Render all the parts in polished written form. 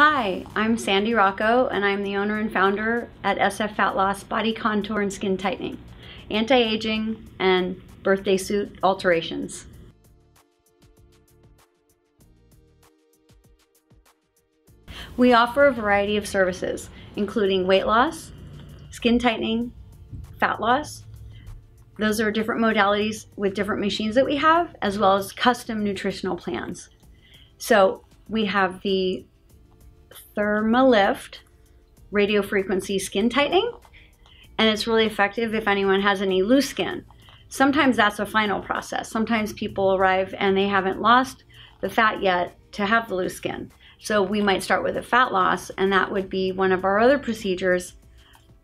Hi, I'm Sandy Rocco, and I'm the owner and founder at SF Fat Loss Body Contour and Skin Tightening, Anti-Aging, and Birthday Suit Alterations. We offer a variety of services, including weight loss, skin tightening, fat loss. Those are different modalities with different machines that we have, as well as custom nutritional plans. So we have the Thermalift radio frequency skin tightening, and it's really effective if anyone has any loose skin. Sometimes that's a final process. Sometimes people arrive and they haven't lost the fat yet to have the loose skin. So we might start with a fat loss, and that would be one of our other procedures,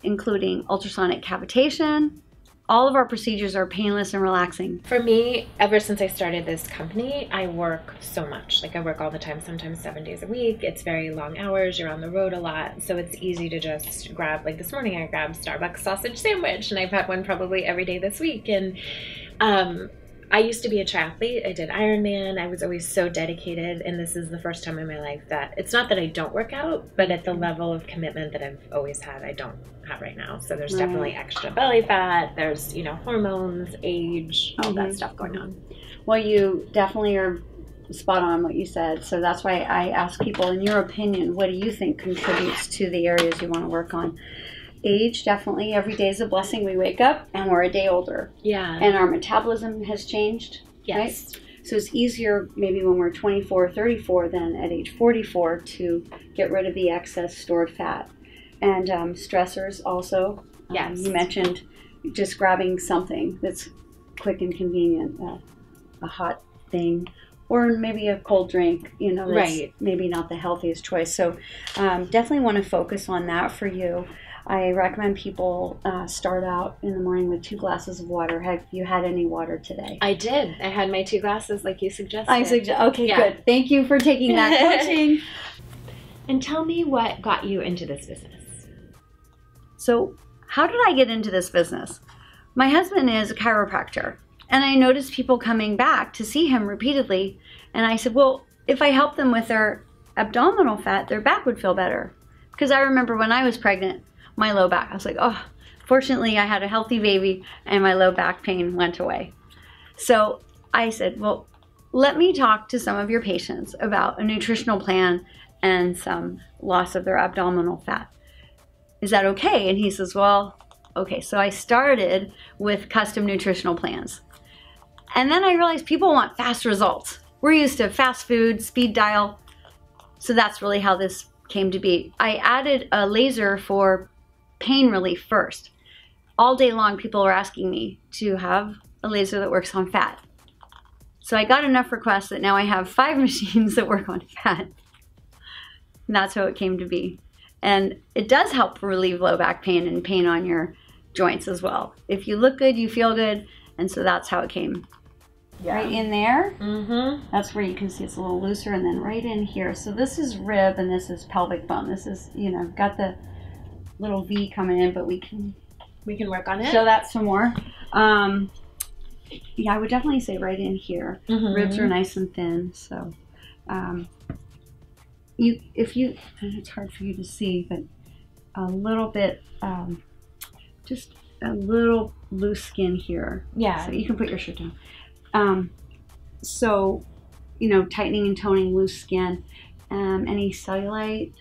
including ultrasonic cavitation. All of our procedures are painless and relaxing. For me, ever since I started this company, I work so much. Like I work all the time, sometimes 7 days a week. It's very long hours. You're on the road a lot. So it's easy to just grab, like this morning I grabbed Starbucks sausage sandwich, and I've had one probably every day this week. And I used to be a triathlete. I did Ironman. I was always so dedicated, and this is the first time in my life that it's not that I don't work out, but at the level of commitment that I've always had, I don't have right now. So there's definitely extra belly fat. There's, you know, hormones, age, all that stuff going on. Well, you definitely are spot on what you said. So that's why I ask people, in your opinion, what do you think contributes to the areas you want to work on? Age, definitely. Every day is a blessing. We wake up and we're a day older. Yeah. And our metabolism has changed. Yes. Right? So it's easier maybe when we're 24, 34 than at age 44 to get rid of the excess stored fat. And stressors also. Yes. You mentioned just grabbing something that's quick and convenient, a hot thing, or maybe a cold drink, you know, that's maybe not the healthiest choice. So definitely want to focus on that for you. I recommend people start out in the morning with 2 glasses of water. Have you had any water today? I did. I had my 2 glasses like you suggested. Okay, good. Thank you for taking that coaching. And tell me what got you into this business. So how did I get into this business? My husband is a chiropractor, and I noticed people coming back to see him repeatedly. And I said, well, if I help them with their abdominal fat, their back would feel better. Because I remember when I was pregnant, my low back, I was like, oh, fortunately I had a healthy baby and my low back pain went away. So I said, well, let me talk to some of your patients about a nutritional plan and some loss of their abdominal fat. Is that okay? And he says, well, okay. So I started with custom nutritional plans. And then I realized people want fast results. We're used to fast food, speed dial. So that's really how this came to be. I added a laser for pain relief first. All day long, people are asking me to have a laser that works on fat. So I got enough requests that now I have 5 machines that work on fat. And that's how it came to be. And it does help relieve low back pain and pain on your joints as well. If you look good, you feel good. And so that's how it came. Yeah. Right in there, that's where you can see it's a little looser, and then right in here. So this is rib and this is pelvic bone. This is, you know, got the little V coming in, but we can work on it. Show that some more. Yeah, I would definitely say right in here. Ribs are nice and thin, so it's hard for you to see, but a little bit, just a little loose skin here. Yeah. So you can put your shirt down. So, you know, tightening and toning loose skin. Any cellulite?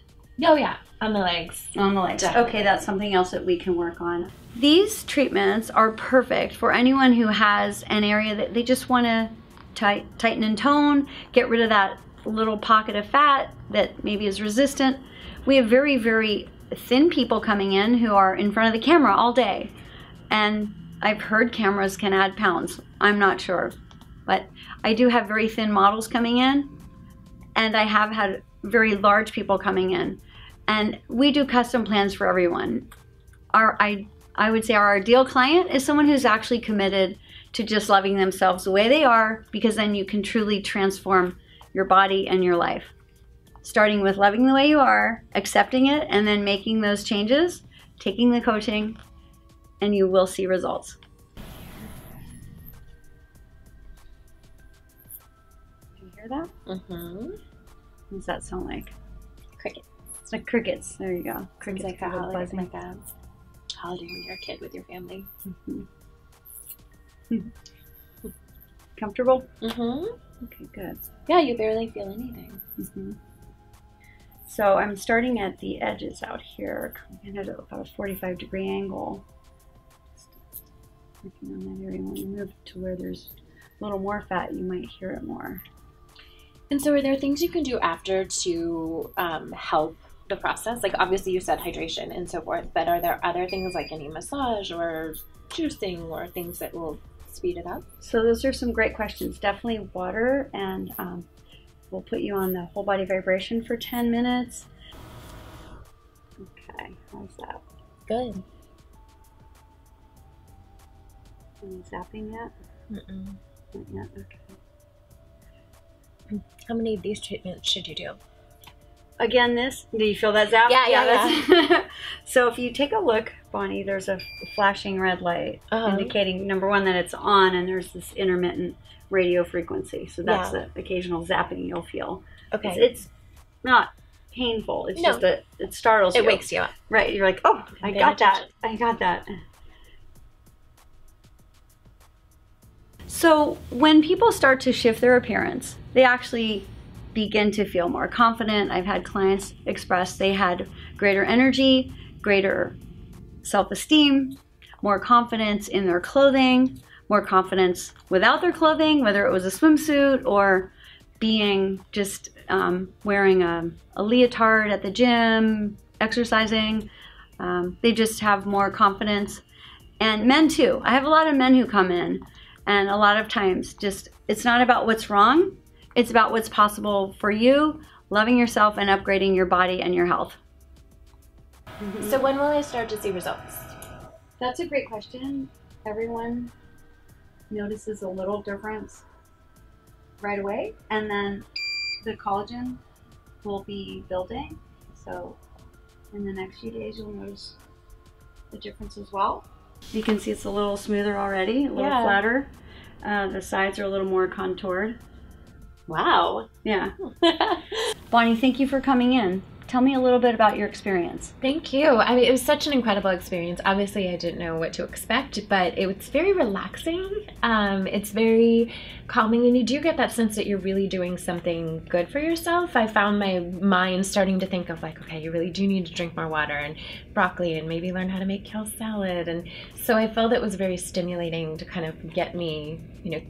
Oh yeah, on the legs. On the legs. Definitely. Okay, that's something else that we can work on. These treatments are perfect for anyone who has an area that they just want to tighten and tone, get rid of that little pocket of fat that maybe is resistant. We have very, very thin people coming in who are in front of the camera all day. And I've heard cameras can add pounds. I'm not sure. But I do have very thin models coming in, and I have had very large people coming in. And we do custom plans for everyone. I would say our ideal client is someone who's actually committed to just loving themselves the way they are, because then you can truly transform your body and your life. Starting with loving the way you are, accepting it, and then making those changes, taking the coaching, and you will see results. Can you hear that? What does that sound like? Cricket. It's like crickets. There you go. Crickets like a holiday, like a holiday when you're a kid with your family. Comfortable? Okay, good. Yeah, you barely feel anything. So I'm starting at the edges out here, coming in at about a 45-degree angle. Working on that area. When you move to where there's a little more fat, you might hear it more. And so are there things you can do after to help the process? Like obviously you said hydration and so forth, but are there other things like any massage or juicing or things that will speed it up? So those are some great questions. Definitely water, and we'll put you on the whole body vibration for 10 minutes. Okay, how's that? Good. Any zapping yet? Not yet, okay. How many of these treatments should you do? Again, do you feel that zap? Yeah. So if you take a look, Bonnie, there's a flashing red light indicating, number one, that it's on, and there's this intermittent radio frequency. So that's the occasional zapping you'll feel. Okay. It's not painful. It's just that it startles you. It wakes you up. Right. You're like, oh, I got that. I got that. So when people start to shift their appearance, they actually begin to feel more confident. I've had clients express they had greater energy, greater self-esteem, more confidence in their clothing, more confidence without their clothing, whether it was a swimsuit or being just wearing a leotard at the gym, exercising. They just have more confidence. And men too. I have a lot of men who come in, and a lot of times just, it's not about what's wrong. It's about what's possible for you, loving yourself and upgrading your body and your health. So when will I start to see results? That's a great question. Everyone notices a little difference right away, and then the collagen will be building. So in the next few days, you'll notice the difference as well. You can see it's a little smoother already, a little flatter. The sides are a little more contoured. Wow. Yeah. Bonnie, thank you for coming in. Tell me a little bit about your experience. Thank you. I mean, it was such an incredible experience. Obviously, I didn't know what to expect, but it was very relaxing. It's very calming, and you do get that sense that you're really doing something good for yourself. I found my mind starting to think of like, okay, you really do need to drink more water and broccoli and maybe learn how to make kale salad. And so I felt it was very stimulating to kind of get me,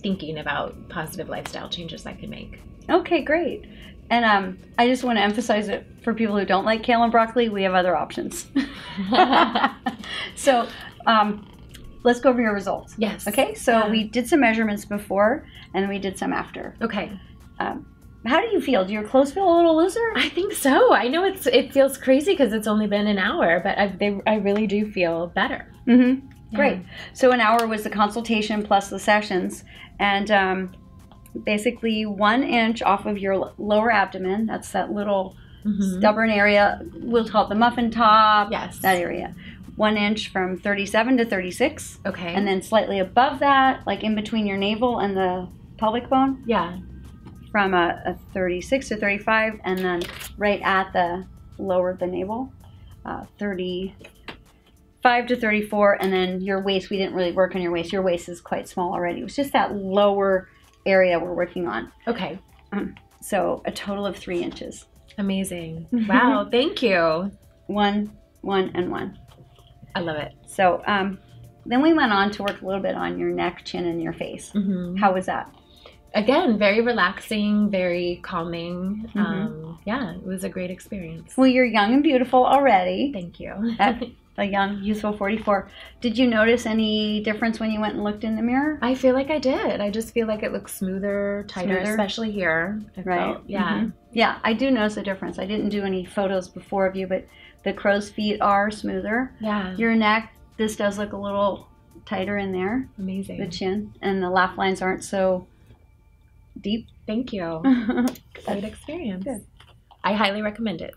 thinking about positive lifestyle changes I could make. Okay, great. And I just want to emphasize that for people who don't like kale and broccoli, we have other options. So let's go over your results. Yes. Okay, so we did some measurements before and we did some after. Okay. How do you feel? Do your clothes feel a little looser? I think so. I know it feels crazy because it's only been an hour, but I really do feel better. Mm-hmm. Yeah. Great. So an hour was the consultation plus the sessions, and basically 1 inch off of your lower abdomen. That's that little stubborn area. We'll call it the muffin top. Yes. That area. 1 inch from 37 to 36. Okay. And then slightly above that, like in between your navel and the pelvic bone. Yeah. From a 36 to 35, and then right at the lower the navel, 35 to 34, and then your waist. We didn't really work on your waist. Your waist is quite small already. It was just that lower area we're working on. Okay. So a total of 3 inches. Amazing. Wow. Thank you. 1, 1, and 1. I love it. So then we went on to work a little bit on your neck, chin, and your face. How was that? Again, very relaxing, very calming. Yeah, it was a great experience. Well, you're young and beautiful already. Thank you. At a young, youthful 44. Did you notice any difference when you went and looked in the mirror? I feel like I did. I just feel like it looks smoother, tighter, especially here. Yeah, I do notice a difference. I didn't do any photos before of you, but the crow's feet are smoother. Yeah. Your neck, this does look a little tighter in there. Amazing. The chin, and the laugh lines aren't so deep. Thank you. Great experience. Good. I highly recommend it.